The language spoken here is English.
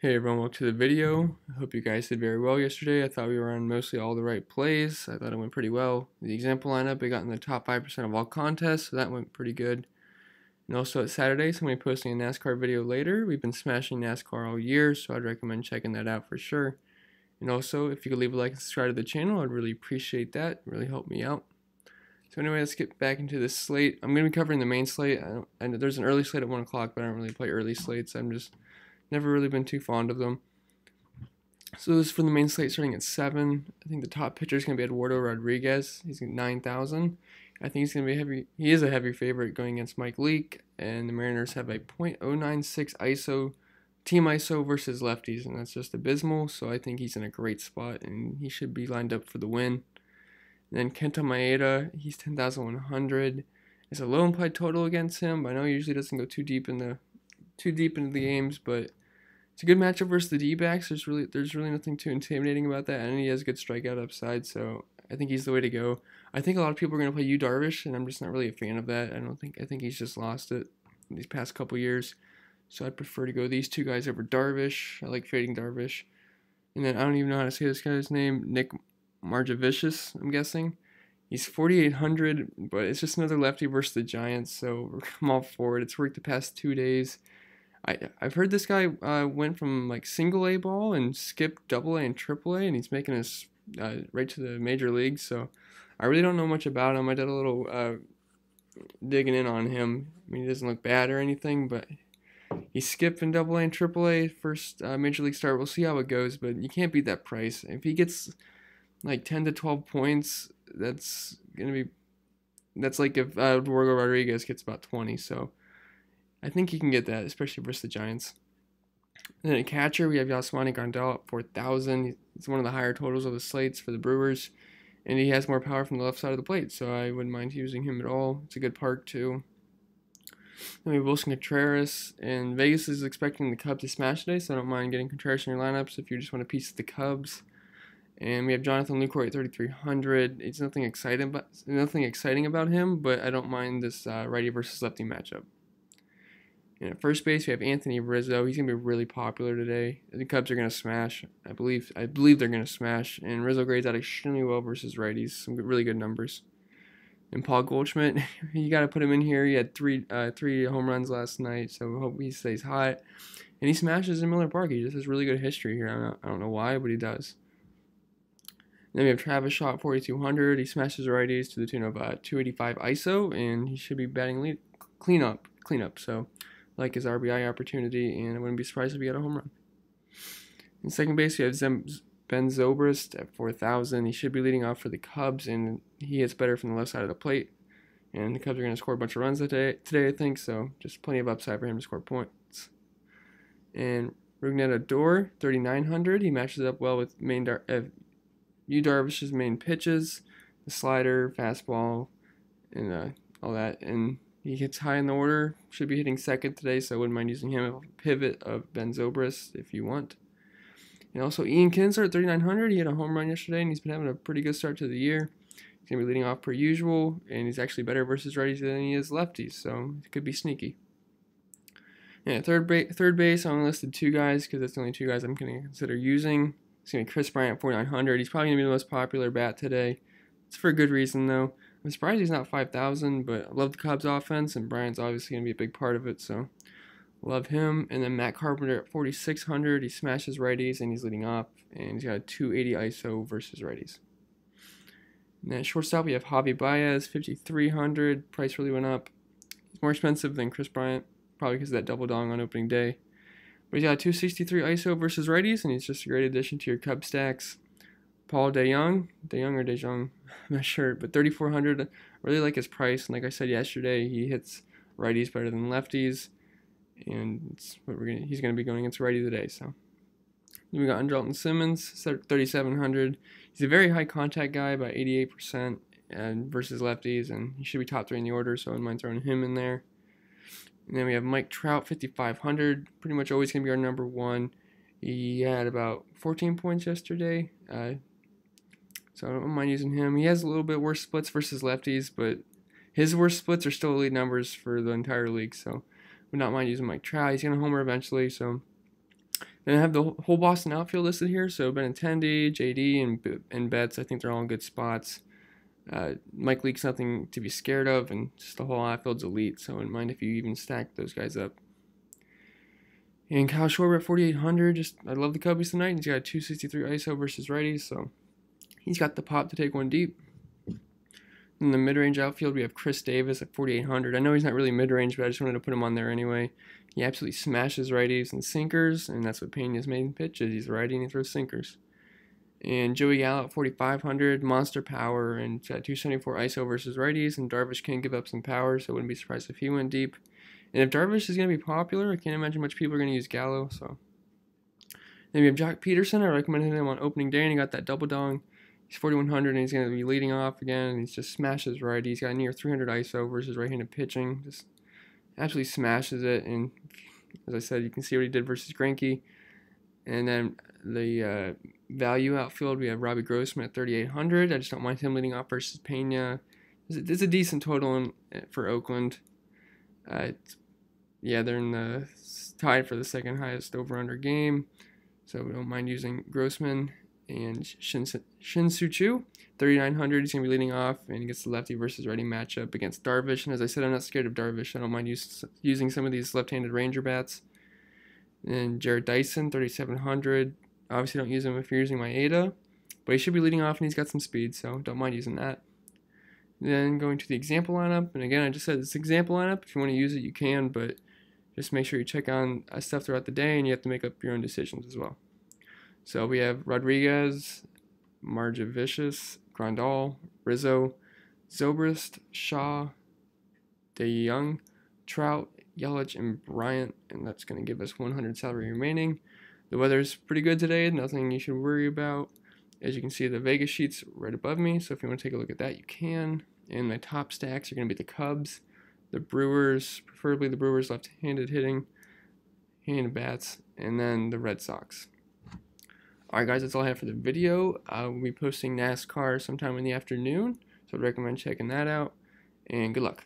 Hey everyone, welcome to the video. I hope you guys did very well yesterday. I thought we were on mostly all the right plays. I thought it went pretty well. The example lineup, we got in the top 5% of all contests, so that went pretty good. And also it's Saturday, so I'm going to be posting a NASCAR video later. We've been smashing NASCAR all year, so I'd recommend checking that out for sure. And also, if you could leave a like and subscribe to the channel, I'd really appreciate that. It really helped me out. So anyway, let's get back into this slate. I'm going to be covering the main slate. I know there's an early slate at 1 o'clock, but I don't really play early slates. I'm just never really been too fond of them. So this is for the main slate starting at 7. I think the top pitcher is going to be Eduardo Rodriguez. He's 9,000. I think he's going to be heavy. He is a heavy favorite going against Mike Leake, and the Mariners have a .096 ISO, team ISO versus lefties, and that's just abysmal. So I think he's in a great spot, and he should be lined up for the win. And then Kenta Maeda, he's 10,100. It's a low implied total against him. I know he usually doesn't go too deep into the games, but it's a good matchup versus the D-backs. There's really nothing too intimidating about that, and he has good strikeout upside, so I think he's the way to go. I think a lot of people are going to play Yu Darvish, and I'm just not really a fan of that. I think he's just lost it in these past couple years, so I'd prefer to go these two guys over Darvish. I like fading Darvish. And then I don't even know how to say this guy's name, Nick Margevicius, I'm guessing. He's 4,800, but it's just another lefty versus the Giants, so I'm all for it. It's worked the past 2 days. I've heard this guy went from like single A ball and skipped double A and triple A, and he's making us right to the major leagues. So I really don't know much about him. I did a little digging in on him. I mean, he doesn't look bad or anything, but he skipped in double A and triple A first major league start. We'll see how it goes, but you can't beat that price. If he gets like 10 to 12 points, that's like if Eduardo Rodriguez gets about 20. So I think he can get that, especially versus the Giants. And then at catcher, we have Yasmani Grandal at 4,000. He's one of the higher totals of the slates for the Brewers, and he has more power from the left side of the plate, so I wouldn't mind using him at all. It's a good park, too. Then we have Wilson Contreras, and Vegas is expecting the Cubs to smash today, so I don't mind getting Contreras in your lineups if you just want a piece of the Cubs. And we have Jonathan Lucroy at 3,300. It's nothing exciting about him, but I don't mind this righty versus lefty matchup. And at first base, we have Anthony Rizzo. He's going to be really popular today. The Cubs are going to smash. I believe they're going to smash. And Rizzo grades out extremely well versus righties. Some really good numbers. And Paul Goldschmidt, you got to put him in here. He had three home runs last night, so hope he stays hot. And he smashes in Miller Park. He just has really good history here. I don't know why, but he does. Then we have Travis Shaw at 4,200. He smashes righties to the tune of 285 ISO, and he should be batting cleanup. So like his RBI opportunity, and I wouldn't be surprised if he got a home run. In second base, we have Ben Zobrist at 4,000. He should be leading off for the Cubs, and he hits better from the left side of the plate. And the Cubs are going to score a bunch of runs today, I think, so just plenty of upside for him to score points. And Rougned Odor, 3,900. He matches up well with Yu Darvish's main pitches, the slider, fastball, and all that. And he hits high in the order, should be hitting second today, so I wouldn't mind using him as a pivot of Ben Zobrist if you want. And also Ian Kinsler at 3,900. He had a home run yesterday, and he's been having a pretty good start to the year. He's going to be leading off per usual, and he's actually better versus righties than he is lefties, so it could be sneaky. And at third base, I only listed 2 guys because that's the only 2 guys I'm going to consider using. It's going to be Chris Bryant at 4,900. He's probably going to be the most popular bat today. It's for a good reason, though. I'm surprised he's not 5,000, but I love the Cubs offense, and Bryant's obviously going to be a big part of it, so love him. And then Matt Carpenter at 4,600. He smashes righties, and he's leading off, and he's got a 280 ISO versus righties. And then at shortstop, we have Javi Baez, 5,300. Price really went up. He's more expensive than Chris Bryant, probably because of that double dong on opening day. But he's got a 263 ISO versus righties, and he's just a great addition to your Cub stacks. Paul DeJong, I'm not sure, but 3,400. Really like his price, and like I said yesterday, he hits righties better than lefties, and it's what he's going to be going against righty today. So then we got Andrelton Simmons, 3,700. He's a very high contact guy, about 88%, and versus lefties, and he should be top 3 in the order, so I wouldn't mind throwing him in there. And then we have Mike Trout, 5,500. Pretty much always going to be our number 1. He had about 14 points yesterday. So I don't mind using him. He has a little bit worse splits versus lefties, but his worst splits are still elite numbers for the entire league. So I would not mind using Mike Trout. He's going to homer eventually, so And I have the whole Boston outfield listed here, so Benintendi, JD, and Betts. I think they're all in good spots. Mike Leake's nothing to be scared of, and just the whole outfield's elite, so I wouldn't mind if you even stack those guys up. And Kyle Schwarber at 4,800. I love the Cubbies tonight. He's got a 263 ISO versus righties, so he's got the pop to take one deep. In the mid-range outfield, we have Chris Davis at 4,800. I know he's not really mid-range, but I just wanted to put him on there anyway. He absolutely smashes righties and sinkers, and that's what Pena's main pitch is. He's righty and he throws sinkers. And Joey Gallo at 4,500, monster power, and 274 ISO versus righties, and Darvish can give up some power, so I wouldn't be surprised if he went deep. And if Darvish is going to be popular, I can't imagine much people are going to use Gallo. So then we have Jock Peterson. I recommended him on opening day, and he got that double dong. He's 4,100, and he's going to be leading off again, and he just smashes righty. He's got near 300 ISO versus right-handed pitching. Just absolutely smashes it, and as I said, you can see what he did versus Greinke. And then the value outfield, we have Robbie Grossman at 3,800. I just don't mind him leading off versus Pena. It's a decent total for Oakland. Yeah, they're in the tied for the second highest over-under game, so we don't mind using Grossman. And Shin-Soo Choo, 3,900. He's going to be leading off, and he gets the lefty versus righty matchup against Darvish. And as I said, I'm not scared of Darvish. I don't mind using some of these left-handed Ranger bats. And Jared Dyson, 3,700. Obviously, don't use him if you're using Maeda, but he should be leading off, and he's got some speed, so don't mind using that. Then going to the example lineup, and again, I just said this example lineup. If you want to use it, you can, but just make sure you check on stuff throughout the day, and you have to make up your own decisions as well. So we have Rodriguez, Margevicius, Grandal, Rizzo, Zobrist, Shaw, DeYoung, Trout, Yelich, and Bryant, and that's going to give us 100 salary remaining. The weather's pretty good today, nothing you should worry about. As you can see, the Vegas sheet's right above me, so if you want to take a look at that, you can. And my top stacks are going to be the Cubs, the Brewers, preferably the Brewers left-handed hitting, handed bats, and then the Red Sox. Alright guys, that's all I have for the video. We'll be posting NASCAR sometime in the afternoon, so I'd recommend checking that out, and good luck.